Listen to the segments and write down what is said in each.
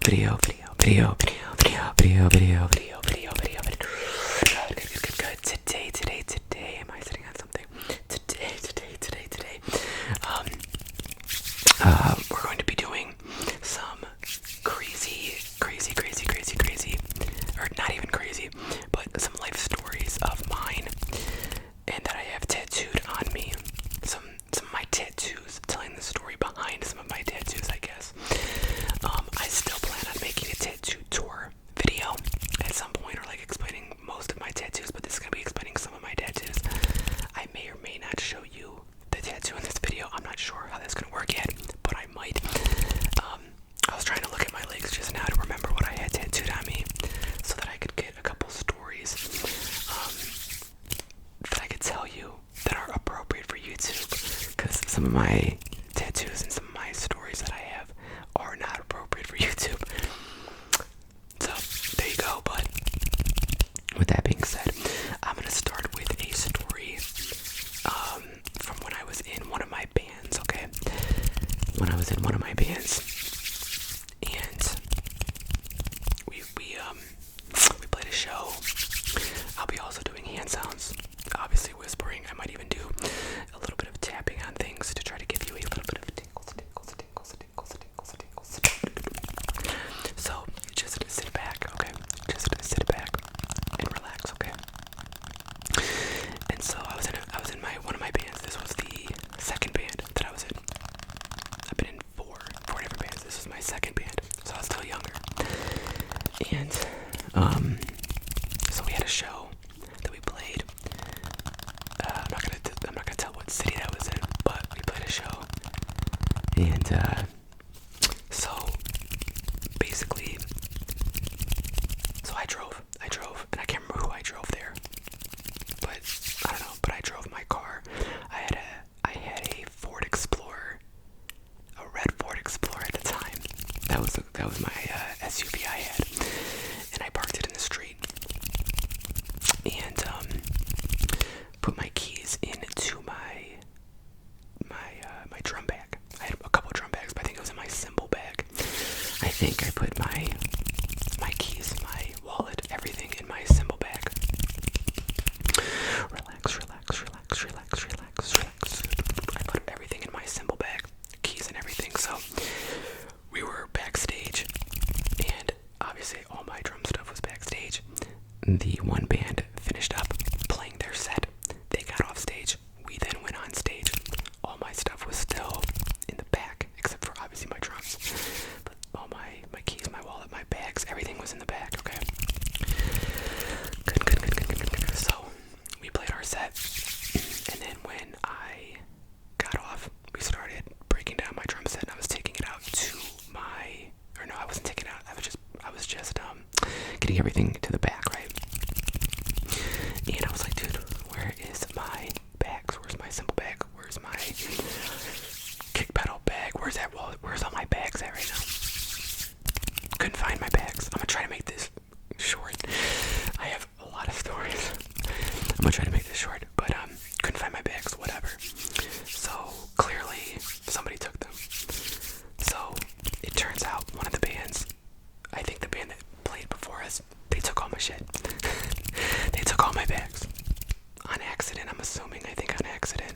Today, am I sitting on something? Today. We're going to be doing some crazy, or not even crazy, but some life stories of mine, and that I have tattooed on me. Some of my tattoos, telling the story behind some of my tattoos, I guess. I still plan on making a tattoo tour video at some point, or like explaining most of my tattoos, but this is going to be explaining some of my tattoos. I may or may not show you the tattoo in this video. I'm not sure how that's going to work yet, but I might. I was trying to look at my legs just now to remember what I had tattooed on me, so that I could get a couple stories that I could tell you that are appropriate for YouTube, because some of my tattoos and some of my stories that I have are not appropriate for YouTube. So there you go. But with that being said, I'm gonna start with a story from when I was in one of my bands. Okay, when I was in one of my bands, and we played a show. I'll be also doing hand sounds, obviously whispering. I might even do a little bit of tapping on things to try to give you a little bit of tingles. So just sit back, okay? Just sit back and relax, okay? And so I was in one of my bands. This was the second band that I was in. I've been in four different bands. This was my second band, so I was still younger. And so we had a show that we played. I'm not gonna tell what city that was in, but we played a show. And so basically, so I drove, and I can't remember who I drove there, but I don't know. But I drove my car. I had a Ford Explorer, a red Ford Explorer at the time. That was my SUV I had, and I parked it in the street, and put my keys into my drum bag. I had a couple drum bags, but I think it was in my cymbal bag. I think I put my keys, my wallet, everything in my cymbal bag. Relax. I put everything in my cymbal bag, keys and everything. So we were backstage, and obviously all my drum stuff was backstage. The one band finished up playing their set. They got off stage. We then went on stage. All my stuff was still in the back, except for obviously my drums. But all my keys, my wallet, my bags, everything was in the back, okay? Good. So we played our set, and then when I got off, we started breaking down my drum set, and I was taking it out to I wasn't taking it out. I was just getting everything to the back, right? And I was like, dude, where is my bags? Where's my cymbal bag? Where's my kick pedal bag? Where's that wallet? Where's all my bags at right now? Couldn't find my bags. I'm gonna try to make this short. I have a lot of stories. I'm gonna try to make this short, but couldn't find my bags, whatever. So clearly somebody took them. So it turns out one of the bands, I think the band that played before us, they took all my shit. They took all my bags. On accident, I'm assuming. I think on accident.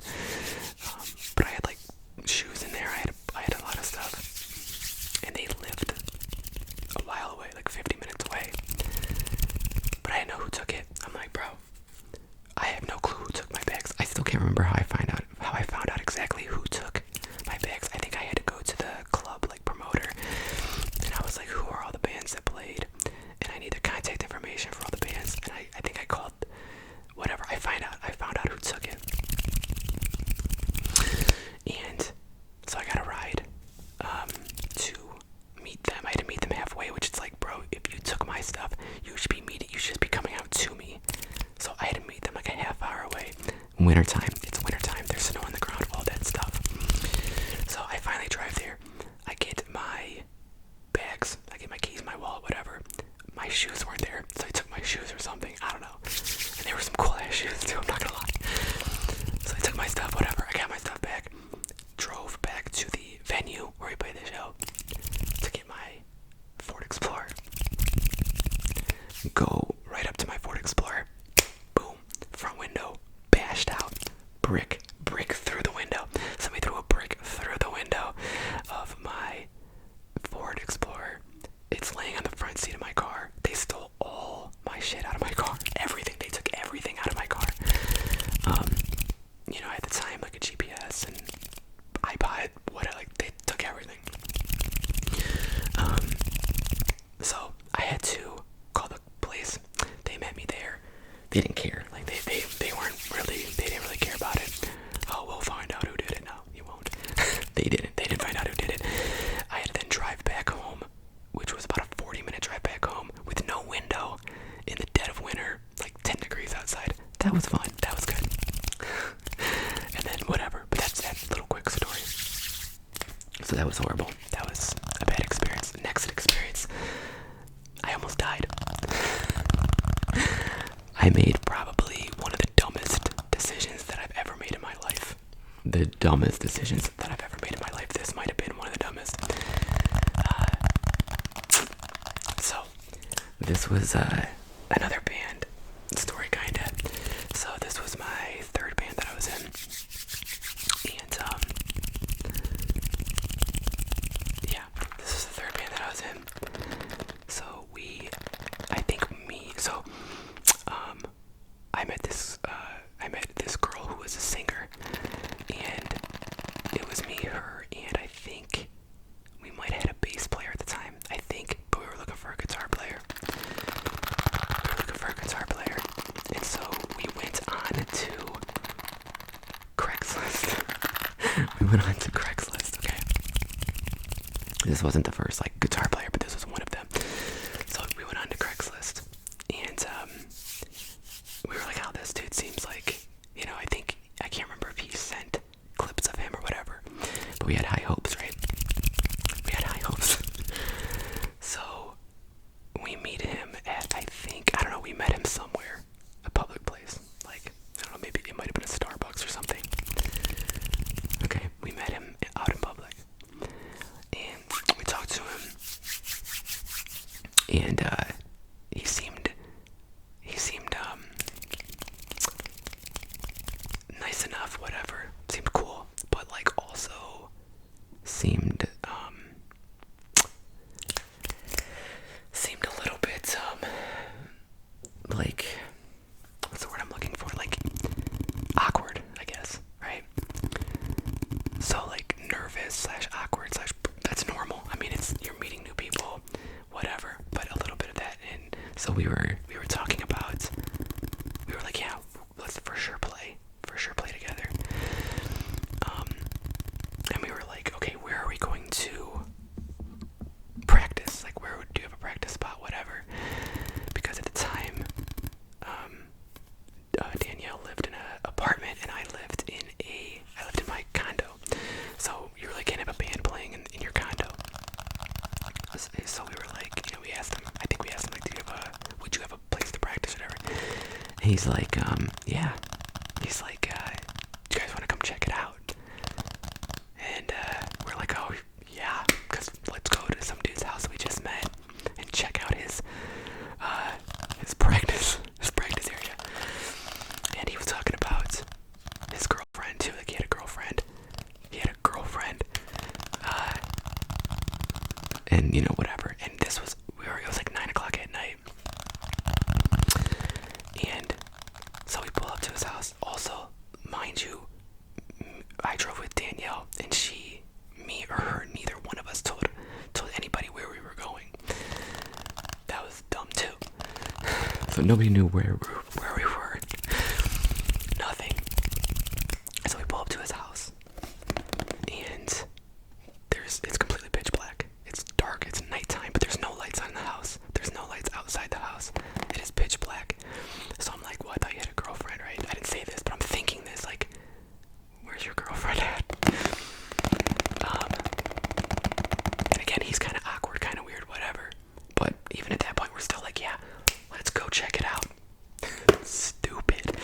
But I had like shoes in there. I had a lot of stuff. And they lived a while away, like 50 minutes away. But I didn't know who took it. I'm like, bro, I have no clue who took my bags. I still can't remember how I found out exactly who took my bags. I think I had to go to the club like promoter, and I was like, who are all the bands that played? And I need the contact information for all the bands. And I think I called whatever. I found out who took it. And so I got a ride to meet them. I had to meet them halfway, which is like, bro, if you took my stuff, you should be coming out to me. So I had to meet them like a half hour away. Wintertime. It's wintertime. There's snow on the ground, all that stuff. So I finally drive there. I get my bags. I get my keys, my wallet, whatever. My shoes weren't there, so I took my shoes or something. I don't know. And there were some cool ass shoes too, I'm not gonna lie. So I took my stuff, whatever. I got my stuff back. Drove back to the venue where we played the show to get my Ford So that was horrible. That was a bad experience. Next experience, I almost died. I made probably one of the dumbest decisions that I've ever made in my life. The dumbest decisions that I've ever made in my life. This might have been one of the dumbest. So, this was another band story, kinda. So this was my third band that I was in. And, yeah, this was the third band that I was in. So I met this girl who was a singer, and it was me, her, and I think we might have had a bass player at the time, I think, but we were looking for a guitar player. And so we went on to Craigslist. Okay? This wasn't the first, guitar player, but this was one of them. So we went on to Craigslist, and, we were like, oh, this dude seems like, I can't remember if he sent clips of him or whatever, but we had high hopes, right? So we meet him at, we met him somewhere, a public place, maybe it might have been a Starbucks or something. Okay, we met him out in public, and we talked to him, and he seemed nice enough, whatever, seemed cool, but also seemed a little bit what's the word I'm looking for, awkward, I guess, right? So nervous / awkward / that's normal. I mean, you're meeting new people, whatever, but a little bit of that. And so we were talking about, we were like, yeah, let's for sure play together. And we were like, okay, where are we going to practice? Do you have a practice spot, whatever? Because at the time, Danielle lived in an apartment, and I lived in my condo. So you really can't have a band playing in your condo. So we were like, we asked him, would you have a place to practice, whatever? And he's like, yeah. He's like, do you guys want to come check it out? And we're like, oh, yeah, because let's go to some dude's house we just met and check out his practice area. And he was talking about his girlfriend too. He had a girlfriend. And whatever. And this was it was 9 o'clock at night. And so we pull up to his house. Also, mind you, I drove with Danielle, and me or her, neither one of us told anybody where we were going. That was dumb too. So nobody knew where we were. Nothing. So we pull up to his house, and it's completely pitch black. It's dark. It's nighttime, but there's no lights on the house. There's no lights outside the house. It is pitch black. So I'm like, well, I thought you had a girlfriend, right? I didn't say this, but I'm thinking this, where's your girlfriend at? And again, he's kind of awkward, kind of weird, whatever. But even at that point, we're still like, yeah, let's go check it out. Stupid.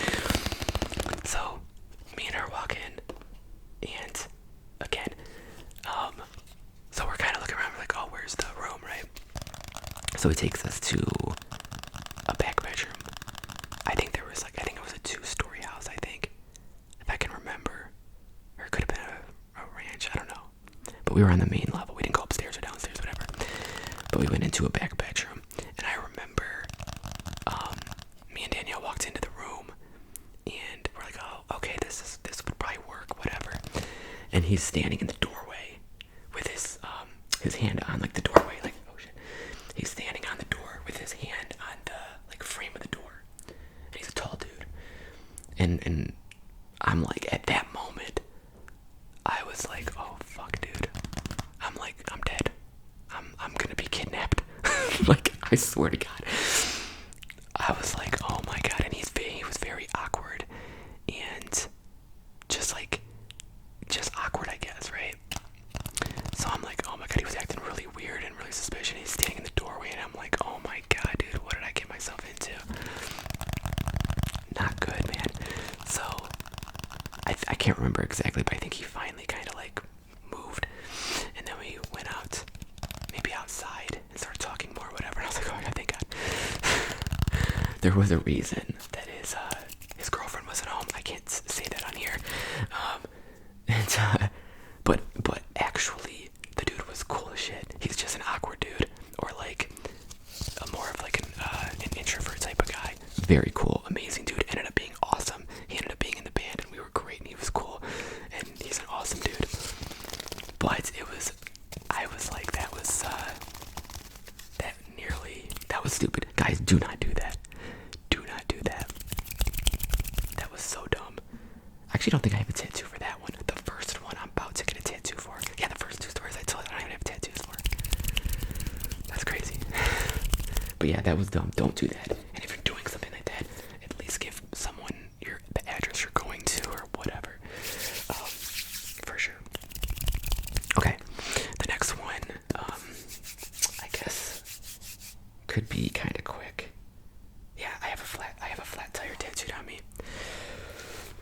So me and her walk in, and again, so we're kind of looking around, we're like, oh, where's the room, right? So he takes us to a back bedroom. I think it was a 2-story house, if I can remember, or it could have been a ranch, I don't know. But we were on the main level. We didn't go upstairs or downstairs, whatever. But we went into a back bedroom, and I remember, me and Danielle walked into the room, and we're like, oh, okay, this would probably work, whatever. And he's standing in the doorway with his hand on the doorway, oh shit. He's standing on the door with his hand on the frame of the door. And he's a tall dude. And I'm like, at that moment, I was like, oh fuck, dude. I'm dead. I'm gonna be kidnapped. I swear to God. I was like, oh my God. And he was very awkward, and just awkward, I guess, right? So remember exactly, but I think he finally kind of like moved, and then we went out, maybe outside, and started talking more, or whatever. And I was like, oh my god, thank God. There was a reason that his girlfriend wasn't home. I can't say that on here, but actually, the dude was cool as shit. He's just an awkward dude, or like more of like an introvert type of guy. Very cool, amazing dude. Ended up being awesome. He ended up being in the band, and we were great, and he was cool, and he's an awesome dude. But I was like, that was stupid. Guys, do not do that. Do not do that. That was so dumb. I actually don't think I have a tattoo for that one. The first one I'm about to get a tattoo for. Yeah, the first two stories I told, I don't even have tattoos for. That's crazy. But yeah, that was dumb. Don't do that. And if you're doing something like that, at least give someone the address you're going to or whatever. For sure. Okay, the next one, I guess, could be kind of quick. Yeah, I have a flat tire tattooed on me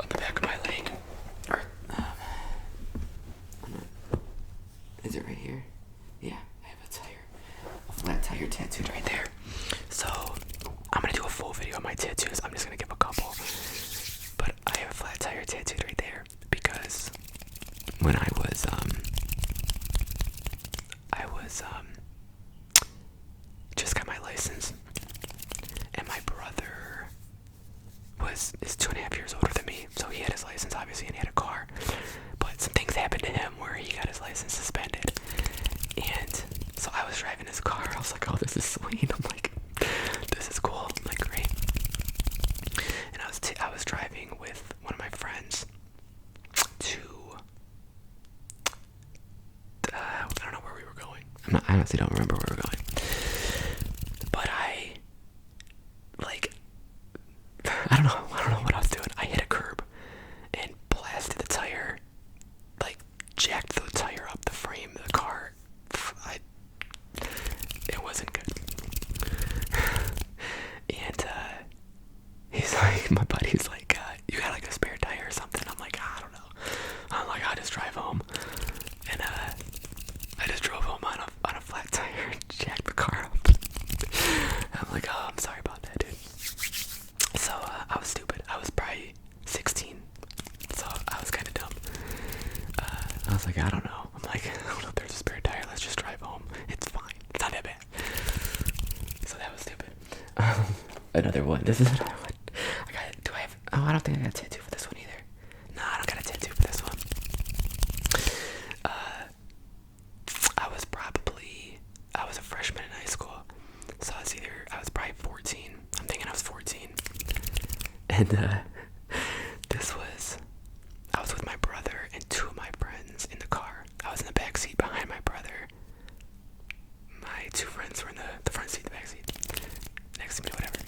on the back of my leg. Or, is it right here? Yeah, I have a flat tire tattooed right there. So I'm gonna do a full video on my tattoos. I'm just gonna give a couple, but I have a flat tire tattooed right there because when I was just got my license, and my brother is 2.5 years older than me, so he had his license obviously, and he had a car, but some things happened to him where he got his license suspended, and so I was driving his car. I was like, oh, this is sweet. I'm like, this is cool. I'm like, great. And I was driving with one of my friends to I don't know where we were going. I honestly don't remember where we were going. But I don't know what I was doing. I hit a curb and blasted the tire, like jacked the tire up the frame of the car. It wasn't good. And he's like, my buddy's like, you got like a spare tire or something? I'm like, I don't know. I'm like, I'll just drive home. And I just drove home on a flat tire and jacked the car up. I'm like, oh, I'm sorry about that, dude. So I was stupid. I was probably 16, so I was kind of dumb. I was like, I don't know. I'm like, I don't know if there's a spare tire. Let's just drive home. It's fine. It's not that bad. So that was stupid. Another one. This is another one. I don't think I got a tattoo for this one either. No, I don't got a tattoo for this one. I was a freshman in high school, so I was probably 14. I'm thinking I was 14. And I was with my brother and two of my friends in the car. I was in the back seat behind my brother. My two friends were in the front seat, the back seat, next to me, whatever.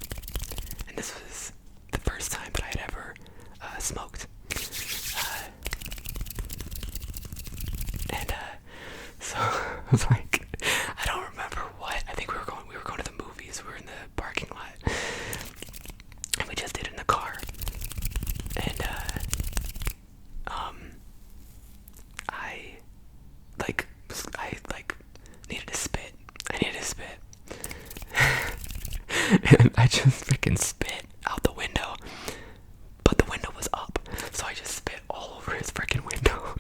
And this was the first time that I had ever smoked. So I was like, I don't remember what. I think we were going to the movies. We were in the parking lot, and we just did it in the car. And I needed to spit. And I just freaking spit out the window, but the window was up, so I just spit all over his freaking window.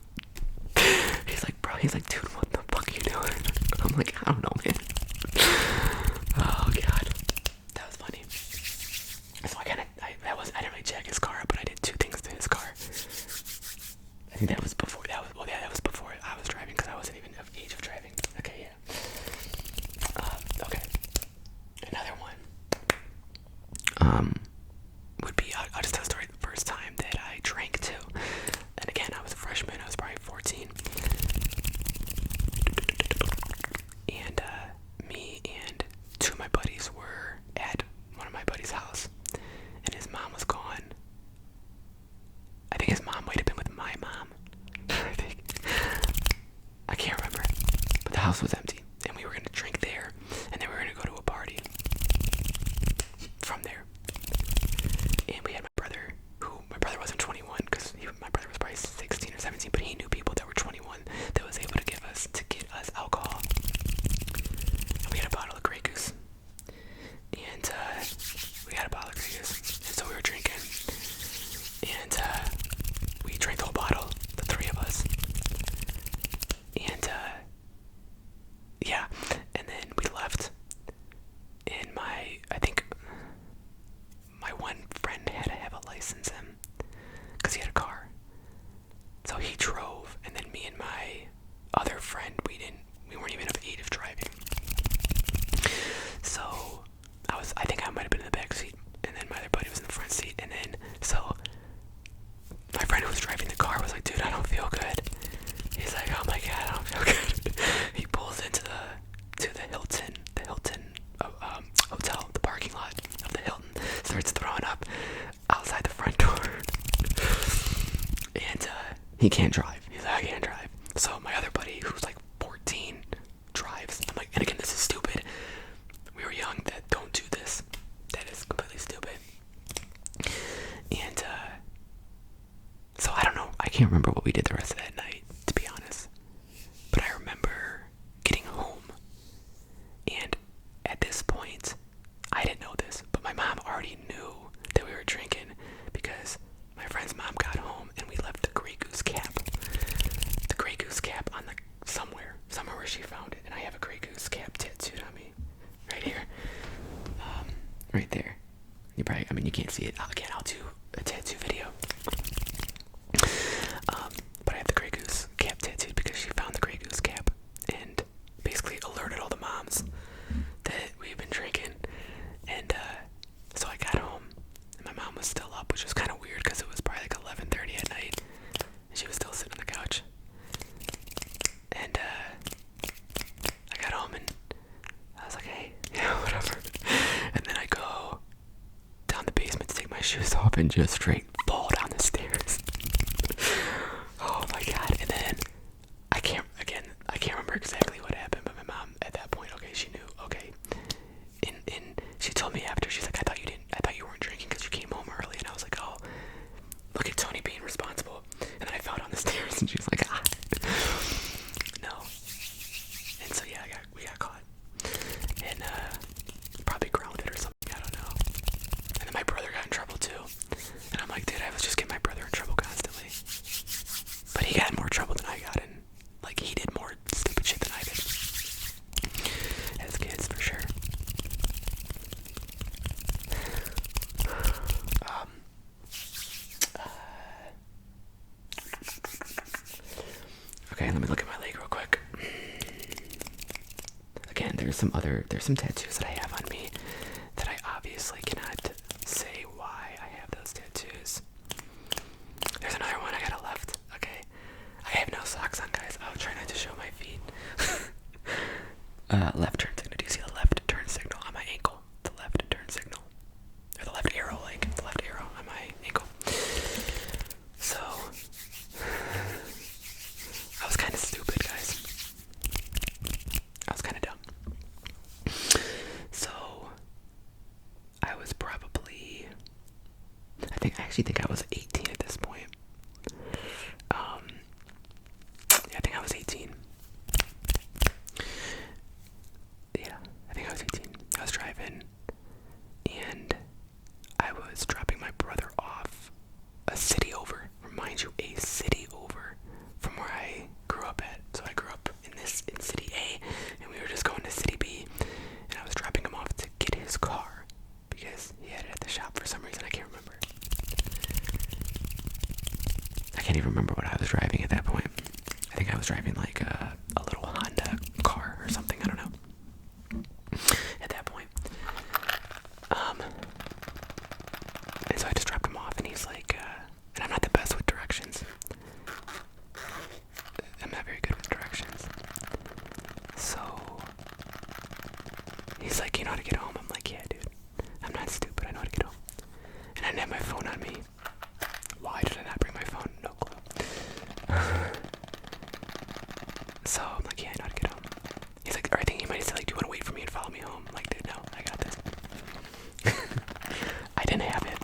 He's like, dude, what the fuck are you doing? I'm like, I don't know, man. Oh god, that was funny. So I didn't really jack his car up, but I did two things to his car. I think that was before I was driving, because I wasn't even of age of driving. Okay, yeah. Okay. Another one. Would be, I'll just tell a story the first time that I drank too. And again, I was a freshman, I was probably 14. And me and two of my buddies were at one of my buddies' house, and his mom was gone. I think his mom might have been with my mom. me and my other friend, we weren't even of age of driving. So I think I might have been in the back seat, and then my other buddy was in the front seat, and then so my friend who was driving the car was like, dude, I don't feel good. He's like, oh my god, I don't feel good. He pulls into the Hilton hotel, the parking lot of the Hilton, starts throwing up outside the front door. And he can't drive. He's like, I can't drive. So my other buddy, who's like 14, drives. I'm like, and again, this is stupid. We were young. Don't do this. That is completely stupid. And so I don't know. I can't remember what we did the rest of that night, to be honest. But I remember getting home, and at this point, I didn't know this, but my mom already knew that we were drinking because my friend's mom got home and we left the Grey Goose cap. The Grey Goose cap on somewhere where she found it, and I have a Grey Goose cap tattooed on me, right here, right there. You can't see it. Again, I'll do a tattoo video. But I have the Grey Goose cap tattooed because she found the Grey Goose cap and basically alerted all the moms that we've been drinking. And so I got home and my mom was still up, which was kind of weird because it was probably like 11:30 at night and she was still sitting on the couch. And I got home and I was like, hey, whatever. And then I go down the basement to take my shoes off and just straight fall down the stairs. Oh my god. And then I can't remember exactly what happened, but my mom at that point, okay, she knew, okay. And she told me after, she's like, I thought you weren't drinking because you came home early. And I was like, oh, look at Tony being responsible. And then I fell down the stairs and she was like, no. And so yeah, we got caught. And probably grounded or something, I don't know. And then my brother got in trouble too. And I'm like, dude, I was just getting my brother in trouble constantly. But he got in more trouble than I got in. Like, he did more stupid shit than I did. As kids, for sure. Okay, let me look at my leg real quick. Again, there's some tattoos that I have on me that I obviously cannot say why I have those tattoos. There's another one I got a left. Okay, I have no socks on, guys. I'll try not to show my feet. Left turn signal. Do you see the left turn signal on my ankle? The left turn signal, or the left arrow, like the left arrow on my ankle. So I was kind of stupid, guys. I was kind of dumb. So I was probably, I actually think I was 18 at this point. Yeah, I think I was 18. Yeah, I think I was 18. I was driving, and I was dropping my brother off a city over. Mind you, a city over from where I grew up at. So I grew up in city A, and we were just going to city B, and I was dropping him off to get his car because he had it at the shop for some reason. I can't remember. I can't even remember what I was driving at that point. I think I was driving like a little Honda car or something. I don't know. At that point. And so I just dropped him off, and he's like, and I'm not the best with directions. I'm not very good with directions. So he's like, you know how to get home? I'm like, yeah, dude. I'm not stupid. I know how to get home. And I didn't have my phone on me. Why did I not bring my phone? No clue. So I'm like, yeah, I know how to get home. He's like, or I think he might have said, like, do you want to wait for me and follow me home? I'm like, dude, no, I got this. I didn't have it.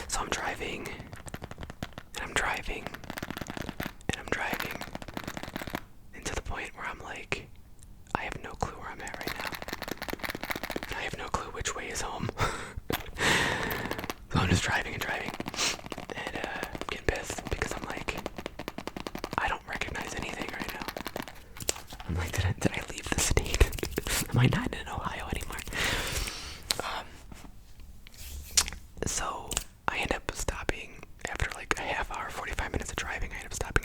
So I'm driving, and I'm driving, and I'm driving, and to the point where I'm like, I have no clue where I'm at right now. And I have no clue which way is home. So I'm just driving and driving, and getting pissed because I'm like, I don't recognize anything right now. I'm like, did I leave the state? Am I not in Ohio anymore? So I end up stopping after like a half hour, 45 minutes of driving. I end up stopping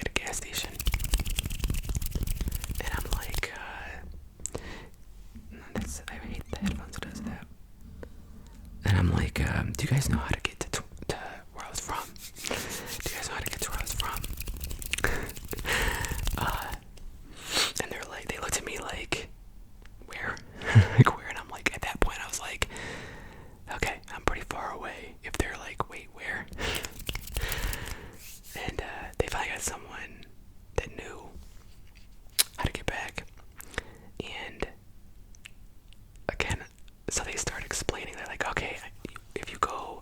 had someone that knew how to get back. And again, so they start explaining. They're like, okay, if you go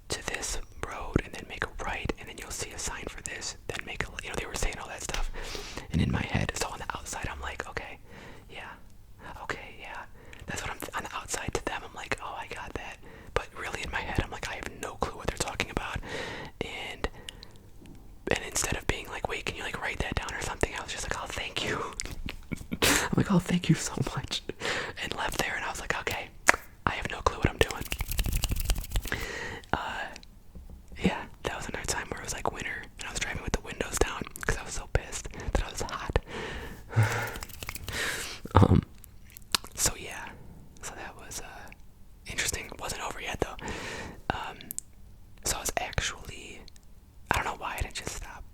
to this road and then make a right, and then you'll see a sign for this, then make a, they were saying all that stuff. And in my head, so on the outside, I'm like, okay, yeah. That's what I'm, on the outside to them, I'm like, oh, I got that. But really in my head, I'm like, I have no clue what they're talking about. And instead of being like, wait, can you like write that down or something, I was just like, oh, thank you. I'm like, oh, thank you so much. And left there, and I was like, okay, I have no clue what I'm doing. Yeah, that was another time where it was like winter, and I was driving with the windows down because I was so pissed that I was hot. So yeah, so that was interesting. It wasn't over yet though. So I was actually, I don't know why I didn't just stop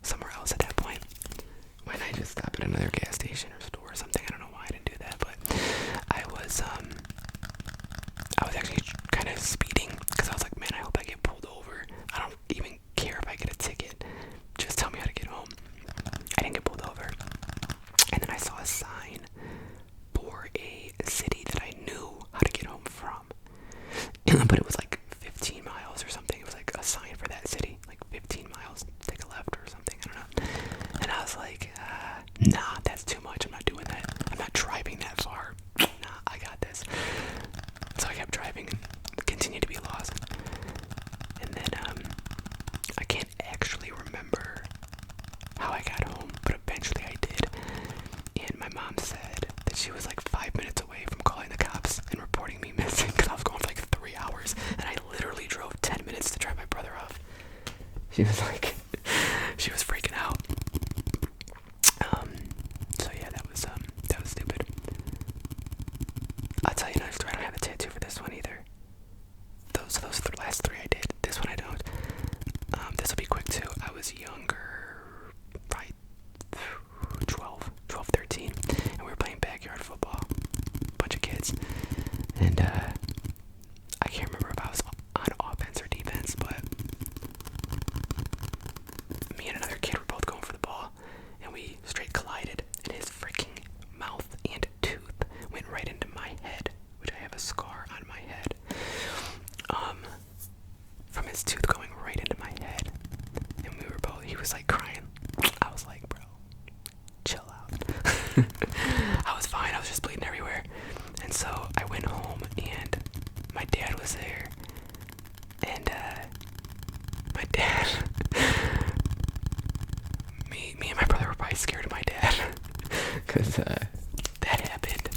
somewhere else at that point. Why didn't I just stop at another gas station or store or something? I don't know why I didn't do that, but I was actually kind of speeding because I was like, man, I hope I get pulled over. I don't even care if I get a ticket. Just tell me how to get home. I didn't get pulled over. And then I saw a sign for a city that I knew how to get home from. But it was like 15 miles or something. It was like a sign for that city. Like 15 miles, take a left or something. I don't know. And I was like, nah, that's too much. I'm not doing that. I'm not driving that far. Nah, I got this. So I kept driving and continued to be lost. And then I can't actually remember how I got home, but eventually I did. And my mom said that she was like 5 minutes away from calling the cops and reporting me missing because I was going for like 3 hours, and I literally drove 10 minutes to drop my brother off. She was like, she was freaking out. So yeah, that was stupid. I'll tell you another story. I don't have a tattoo for this one either. Those last three I did. This one I don't. This will be quick too. I was younger, probably 12, 13, and we were playing backyard football. Bunch of kids. And I can't remember if I was on offense or defense, but me and another kid were both going for the ball, and we straight collided, and his freaking mouth and tooth went right into my head, which I have a scar on my head. From his tooth going right into my head. And he was like crying. I was like, bro, chill out. I was fine, I was just bleeding everywhere. And so I went home, and my dad was there. And my dad, me and my brother were probably scared of my dad. Because that happened.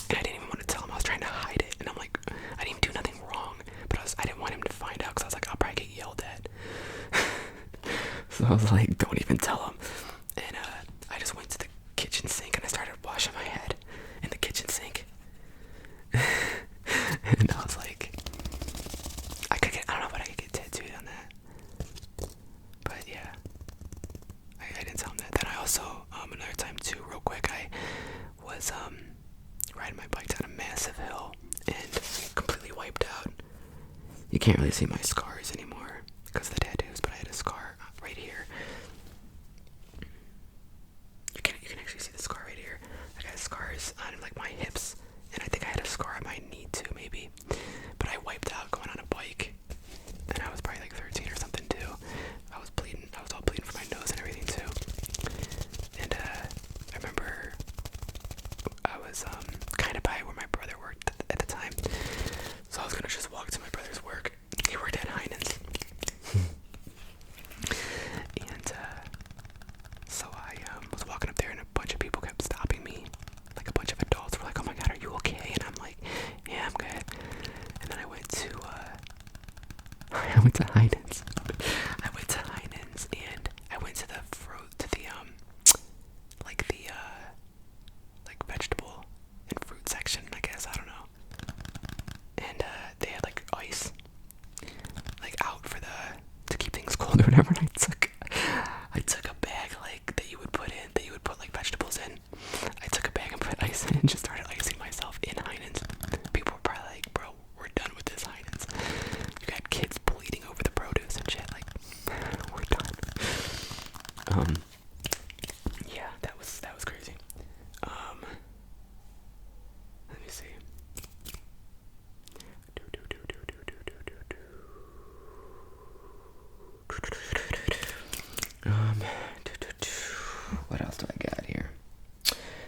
And I didn't even want to tell him. I was trying to hide it. And I'm like, I didn't even do nothing wrong. But I didn't want him to find out because I was like, I'll probably get yelled at. So I was like, don't even tell him. And I just went to the kitchen sink and I started washing my head in the kitchen sink. And I was like, I don't know if I could get tattooed on that. But yeah, I didn't tell him that. Then I also, another time too, real quick, I was riding my bike down a massive hill and completely wiped out. You can't really see my scars anymore because of the tattoos, but I had a scar right here. You can actually see the scar right here. I got scars on like my hips, and I think I had a scar on my knee too, maybe. But I wiped out going on a bike, and I was probably like 13 or something too. I was bleeding. I was all bleeding from my nose and everything too. And I remember I was kind of by where my brother worked at the time, so I was gonna just walk to my brother's work. He worked at Yeah, that was crazy. Let me see. What else do I got here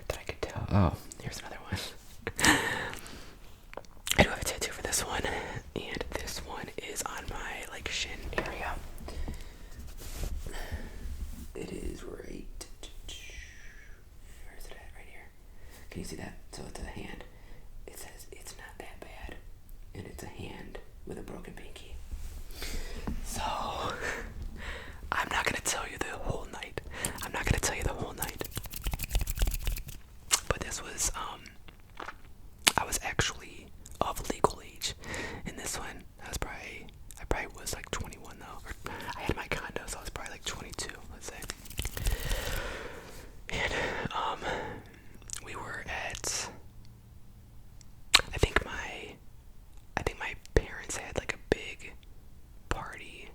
that I could tell? Oh, here's another one. I do have a tattoo for this one, and this one is on my shin area. It is right. Where is it at? Right here. Can you see that? So it's a hand. It says it's not that bad, and it's a hand with a broken pinky. So I'm not gonna tell you the whole night. But this was I was actually of legal age in this one. I probably was 21 though. Or I had my condo, so I was probably 22, let's say. And we were at I think my parents had a big party.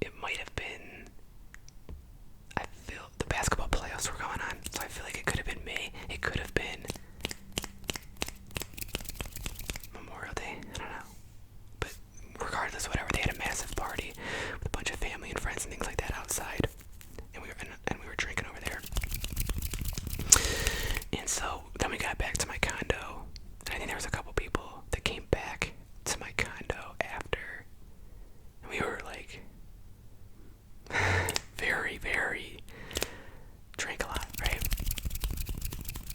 It might have been, I feel the basketball playoffs were going on, so I feel like it could have been May. It could have been Memorial Day. I don't know. But regardless, whatever, they had a massive party with a bunch of family and friends and things like that outside, and we were drinking over there. And so then we got back to my condo, and I think there was a couple people that came back to my condo after, and we were very, very drank a lot, right?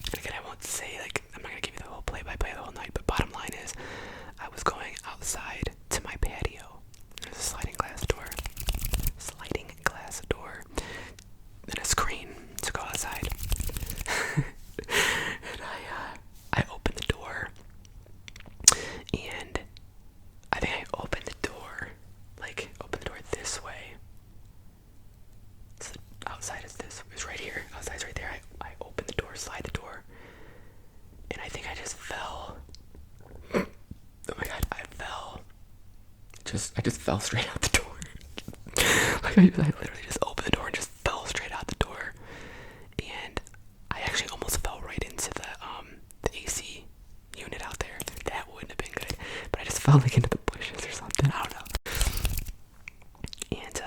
And again, I won't say I'm not gonna give you the whole play-by-play the whole night, but bottom line is, I was going outside to my patio. There's a sliding glass door, and a screen to go outside. And I opened the door, and I think I opened the door this way. So outside is this. It was right here. Outside's right there. I opened the door, slide the door, and I think I just fell. Oh my god, I fell. I just fell straight out the door. I literally just opened the door and just fell straight out the door. And I actually almost fell right into the AC unit out there. That wouldn't have been good. But I just fell into the bushes or something. I don't know. And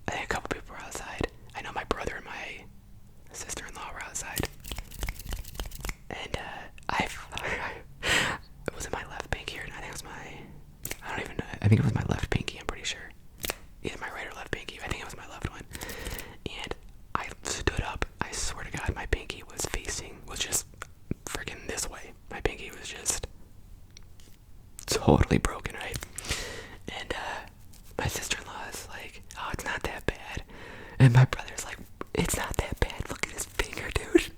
I think a couple people were outside. I know my brother and my sister-in-law were outside. And it was in my left pinky, or I think it was I don't even know. I think it was my left pinky, I'm pretty sure. Either my right or left pinky. I think it was my left one. And I stood up. I swear to God, my pinky was just freaking this way. My pinky was just totally broken, right? And my sister-in-law is like, oh, it's not that bad. And my brother's like, it's not that bad. Look at his finger, dude.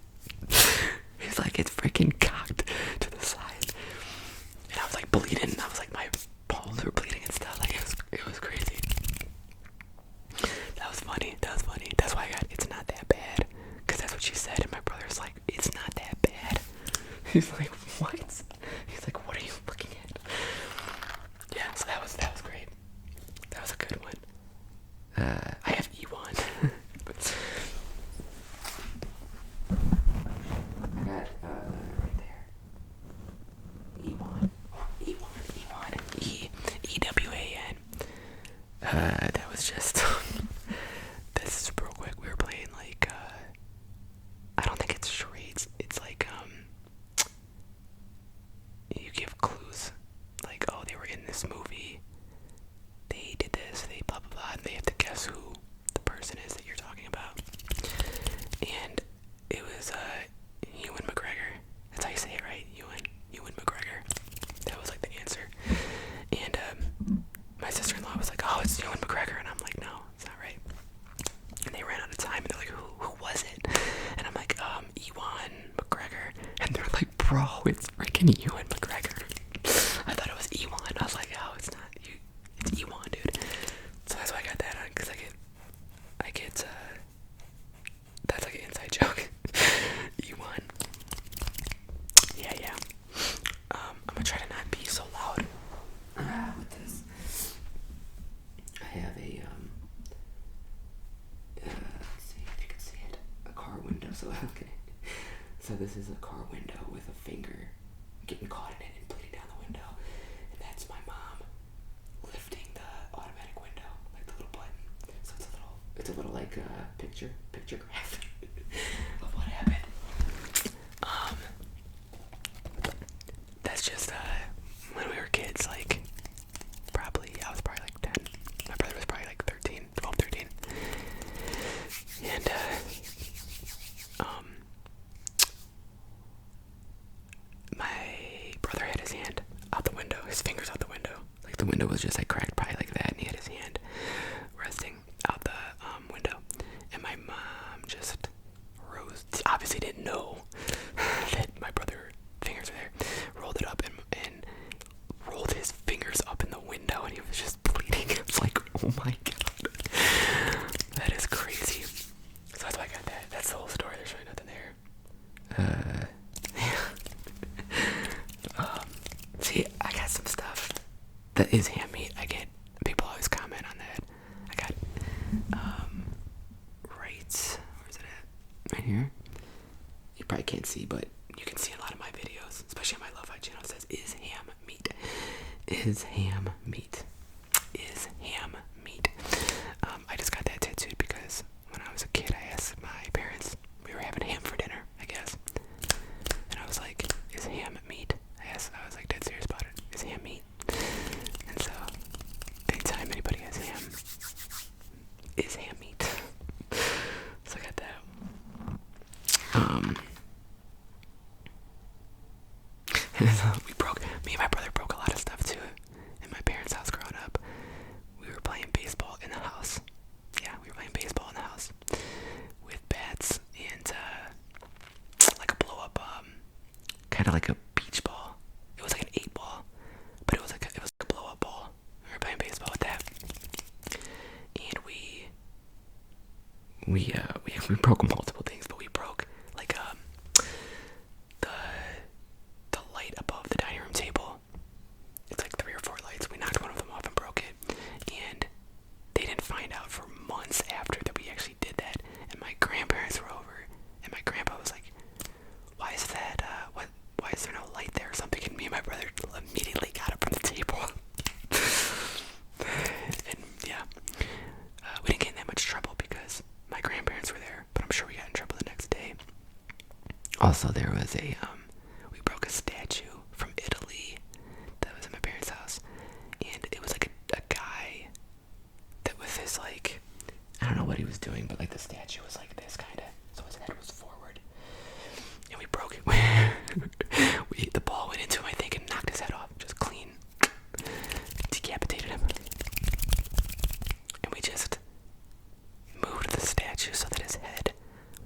He's like, it's freaking cocked to the side. And I was bleeding. I was my palms were bleeding and stuff. It was crazy. That was funny. That's why I got, it's not that bad. Because that's what she said. And my brother's like, it's not that bad. He's like, what? He's like, what are you looking at? Yeah, so that was great. That was a good one. I have E1. I got right there. E1. E-W-A-N. That was just this is real quick. We were playing I don't think it's charades. It's you give clues. Oh, they were in this movie. They did this, they blah blah blah, and they have to guess who the person is that you're talking about. And it was Ewan McGregor. That's how you say it, right? Ewan McGregor. That was the answer. And my sister-in-law was like, oh, it's Ewan McGregor, and I'm like, no, it's not right. And they ran out of time, and they're like, who was it? And I'm like, Ewan McGregor. And they're like, bro, it's freaking Ewan McGregor. I thought it was Ewan. I was like, oh, it's not you. It's Ewan, dude. So that's why I got that on, because I get that's an inside joke. Ewan. Yeah. I'm gonna try to not be so loud with this. I have a So this is a car window with a finger getting caught in it and bleeding down the window. And that's my mom lifting the automatic window, like the little button. So it's a little like picture graph of what happened. That's just when we were kids, like I was probably like 10. My brother was probably like 12, 13. And my brother had his hand out the window, his fingers out the window. Like the window was just like cracked probably like that, and he had his hand resting out the window. And my mom just obviously didn't know that my brother's fingers were there, rolled it up and rolled his fingers up in the window, and he was just bleeding. It was like, oh my god, that is crazy. So that's why I got that. That's the whole story. There's really nothing there. See, I got some stuff that is ham meat. I get people always comment on that. I got where's it at? Right here. You probably can't see, but you can see a lot of my videos, especially on my Love High channel. It says, is ham meat? Is ham meat? Is ham meat? I just got that tattooed because when I was a kid, I asked my parents, we were having ham for dinner, I guess. And I was like, is ham meat? I was like dead serious about it. Is ham meat? And so, anytime anybody has ham, is ham meat? So I got that. Me and my brother broke a lot of stuff too in my parents' house growing up. We were playing baseball in the house. Yeah, we were playing baseball in the house with bats and like a blow up, kind of like a beach ball. It was like an 8-ball, but it was like a blow up ball. We were playing baseball with that, and we broke multiple things, but we broke like the light above the dining room table. It's like 3 or 4 lights. We knocked one of them off and broke it, and they didn't find out for months after that we actually did that. And my grandparents were over, and my grandpa was like, "Why is that? Why is there no light there or something?" And me and my brother immediately got up from the table. And yeah, we didn't get in that much trouble because my grandparents were there, but I'm sure we got in trouble the next day. Also, there was we broke a statue from Italy that was at my parents' house, and it was like a guy that was his, like, I don't know what he was doing, but like the statue was like this kind of, so his head was forward, and we broke it. The ball went into him, I think, and knocked his head off, just clean, decapitated him, and we just moved the statue so that his head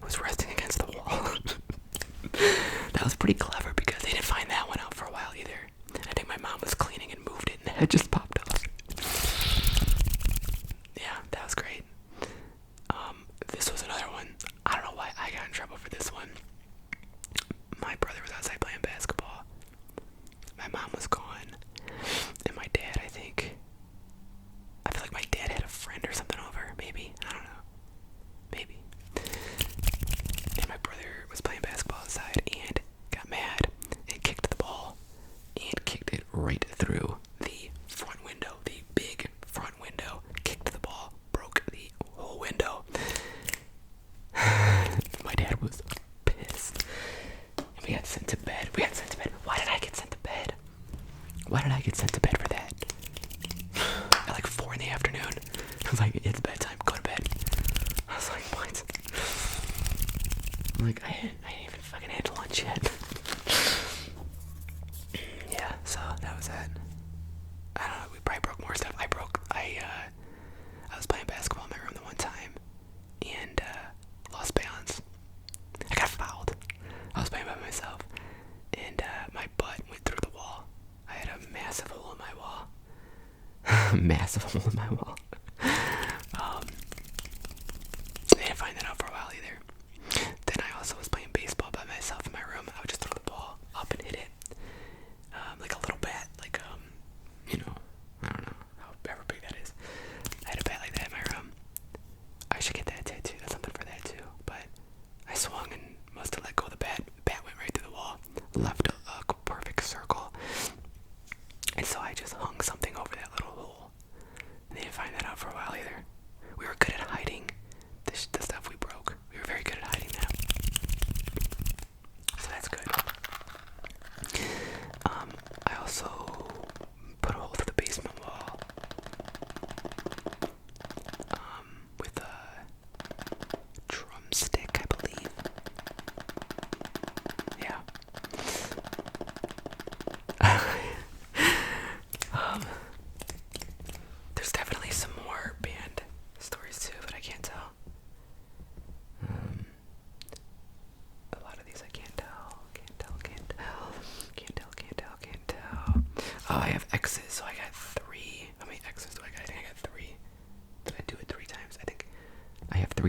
was resting against the wall. That was pretty clever because they didn't find that one out for a while either. I think my mom was cleaning and moved it, and the head just popped off. Yeah, that was great. This was another one. I don't know why I got in trouble for this one. My brother was outside playing basketball. My mom was gone, and my dad, I feel like my dad had a friend or something over, maybe. I don't know. Maybe. And my brother was playing basketball outside and got mad and kicked the ball and kicked it right through the front window, the big front window. Kicked the ball, broke the whole window. My dad was pissed. And we got sent to bed. Why did I get sent to bed? Why did I get sent to bed for that? At like 4 in the afternoon. I was like, it's bedtime, go to bed. I was like, what? I'm like, I ain't even fucking had lunch yet. Yeah, so that was that. I don't know, we probably broke more stuff. I was playing basketball in my room the one time and lost balance. I got fouled. I was playing by myself and my butt went through the wall. I had a massive hole in my wall. Massive hole in my wall. They didn't find that out for a while either. Then I also was playing baseball by myself in my room. I would just throw the ball up and hit it. Like a little bat, like I don't know, however big that is. I had a bat like that in my room. I should get that tattoo. That's something for that too. But I swung and must have let go of the bat. Bat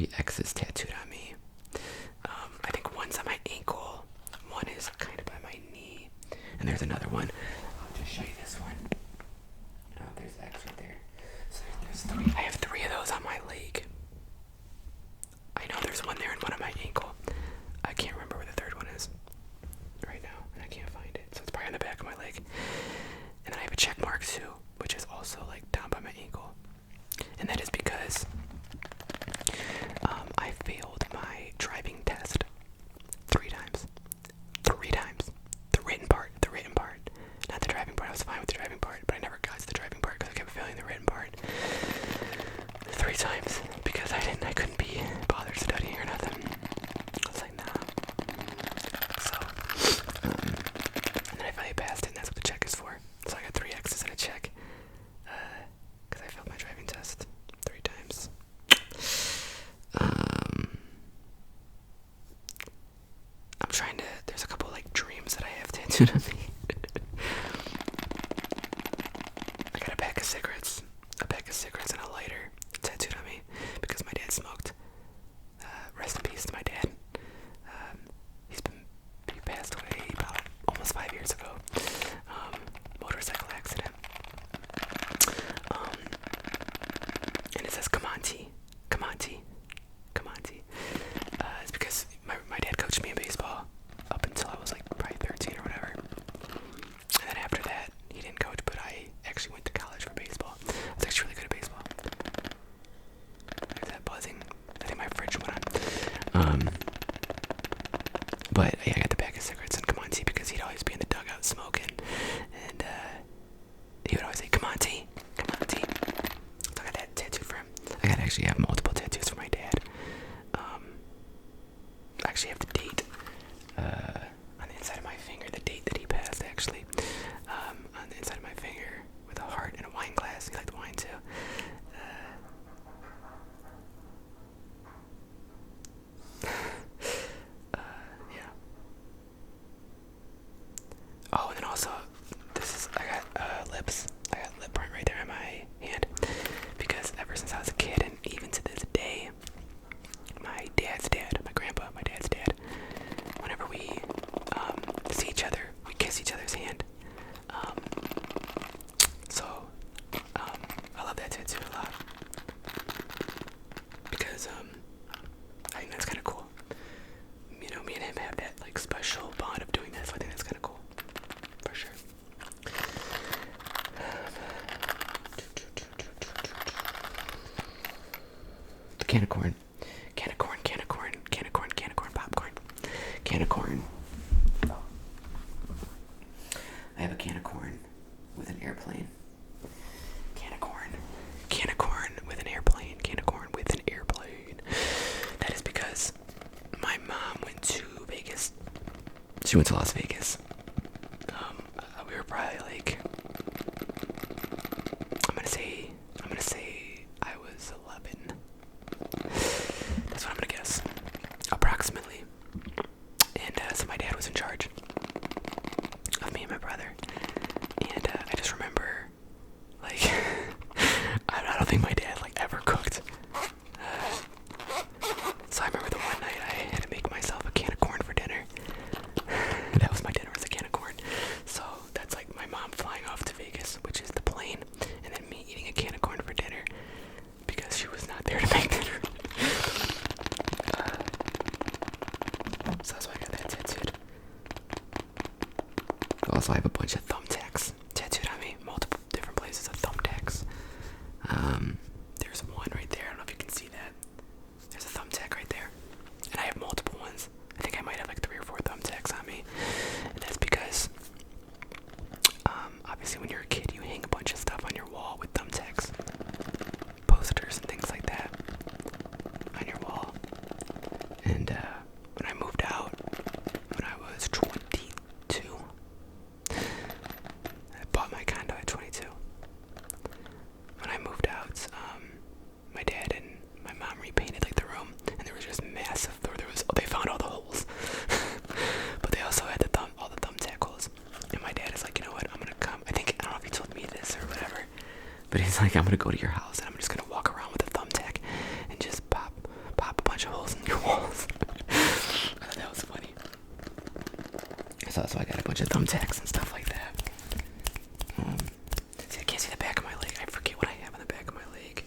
3 X's tattooed on me. I think one's on my ankle, one is kind of by my knee, and there's another one. I'll just show you this one. Oh, there's X right there. So there's 3. I have 3 of those on my leg. I know there's one there and one on my ankle. I can't remember where the third one is right now, and I can't find it. So it's probably on the back of my leg. And then I have a check mark too, which is also like down by my ankle. And that is because I failed my driving test 3 times. 3 times. The written part. Not the driving part. I was fine with the driving part, but I never got to the driving part because I kept failing the written part 3 times because I couldn't be bothered studying or nothing. I was like, nah. So, and then I finally passed it, and that's what the check is for. So I got 3 X's and a check because I failed my driving test 3 times. I'm trying to, there's a couple like dreams that I have tattooed on me. I got a pack of cigarettes and a lighter tattooed on me because my dad smoked. Rest in peace to my dad. He passed away about almost 5 years ago. Motorcycle accident. And it says come on T. It's because my dad coached me in baseball up until I was like probably 13 or whatever. And then after that, he didn't coach, but I actually went to college for baseball. I was actually really good at baseball. There's that buzzing. I think my fridge went on. But yeah, I got the pack of cigarettes and come on T because he'd always be in the dugout smoking. And he would always say, come on T. So I got that tattoo for him. I gotta actually have multiple tattoos for my dad. I actually have the date on the inside of my finger, the date that he passed actually. On the inside of my finger with a heart and a wine glass. He liked wine too. Yeah. Oh, and then also, I got lips. I got lip print right there in my hand. Because ever since I was a kid, and even to this day, my dad's dad, whenever we see each other, we kiss each other's hand. So, I love that tattoo a lot. Because, I think that's kind of cool. You know, me and him have that, like, special bond of doing that, so I think that's kind of cool. For sure. The can of corn, popcorn. Can of corn. I have a can of corn with an airplane. Can of corn with an airplane. That is because my mom went to Vegas. She went to Las Vegas. We were probably like, I'm gonna say I was 11. That's what I'm gonna guess, approximately. And so my dad was in charge of me and my brother. And I just remember, like, I don't think my dad like ever cooked. So I remember the one night I had to make myself a can of corn for dinner. That was my dinner, was a can of corn. So that's like my mom flying off to Vegas, which is the plane, and then me eating a can of corn for dinner because she was not there to make dinner. So that's why I got that tattooed. Also, I have a bunch of thumbtacks tattooed on me, multiple different places of thumbtacks. There's one right there. I don't know if you can see that. There's a thumbtack right there. And I have multiple ones. I think I might have like 3 or 4 thumbtacks on me. And that's because, obviously when you're a kid, you hang a bunch of stuff on your wall with thumbtacks. Posters and things like that on your wall. And when I moved out, when I was 22, bunch of thumbtacks and stuff like that. See, I can't see the back of my leg. I forget what I have on the back of my leg.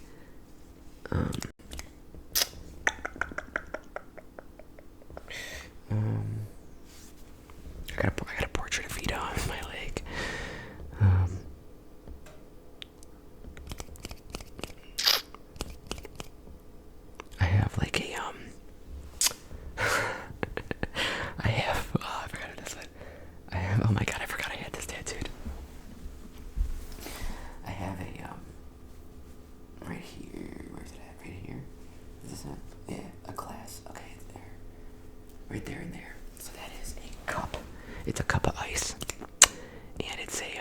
I got a portrait of Vita on my leg. I have like a I have I forgot what this one. I have, oh my god, I forgot I had this tattooed. I have a right here. Where's it at? Right here. Is this it? Yeah, a glass. Okay, it's there. Right there and there. So that is a cup. It's a cup of ice. And it's a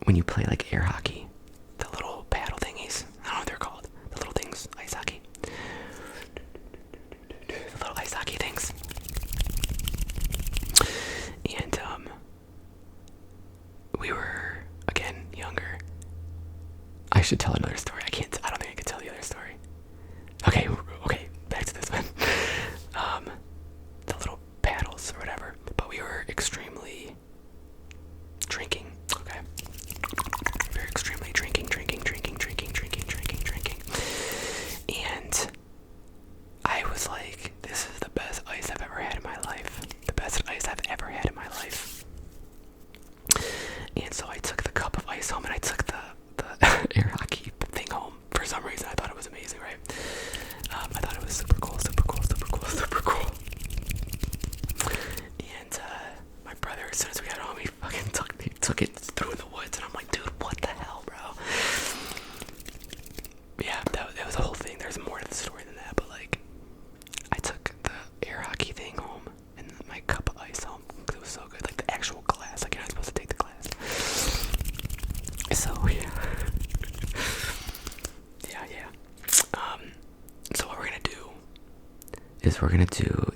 when you play like air hockey, the little paddle thingies. I don't know what they're called. The little things, ice hockey. The little ice hockey things. And we were again younger. I should tell another story. I don't think I can tell the other story. Okay, back to this one. The little paddles or whatever. But we were extremely drinking. Okay. We were extremely drinking. And I was like, this is the best ice I've ever had in my life. The best ice I've ever had in my life. And so I took the cup of ice home and I took the air hockey thing home. For some reason, I thought it was amazing, right? I thought it was super cool. And my brother, as soon as we got home, he fucking took it through the woods, and I'm like, dude, what the hell, bro? Yeah, that was a whole thing. There's more to the story than that, but like, I took the air hockey thing home and my cup of ice home because it was so good. Like the actual glass. Like you're not supposed to take the glass. So yeah. So what we're gonna do is we're gonna do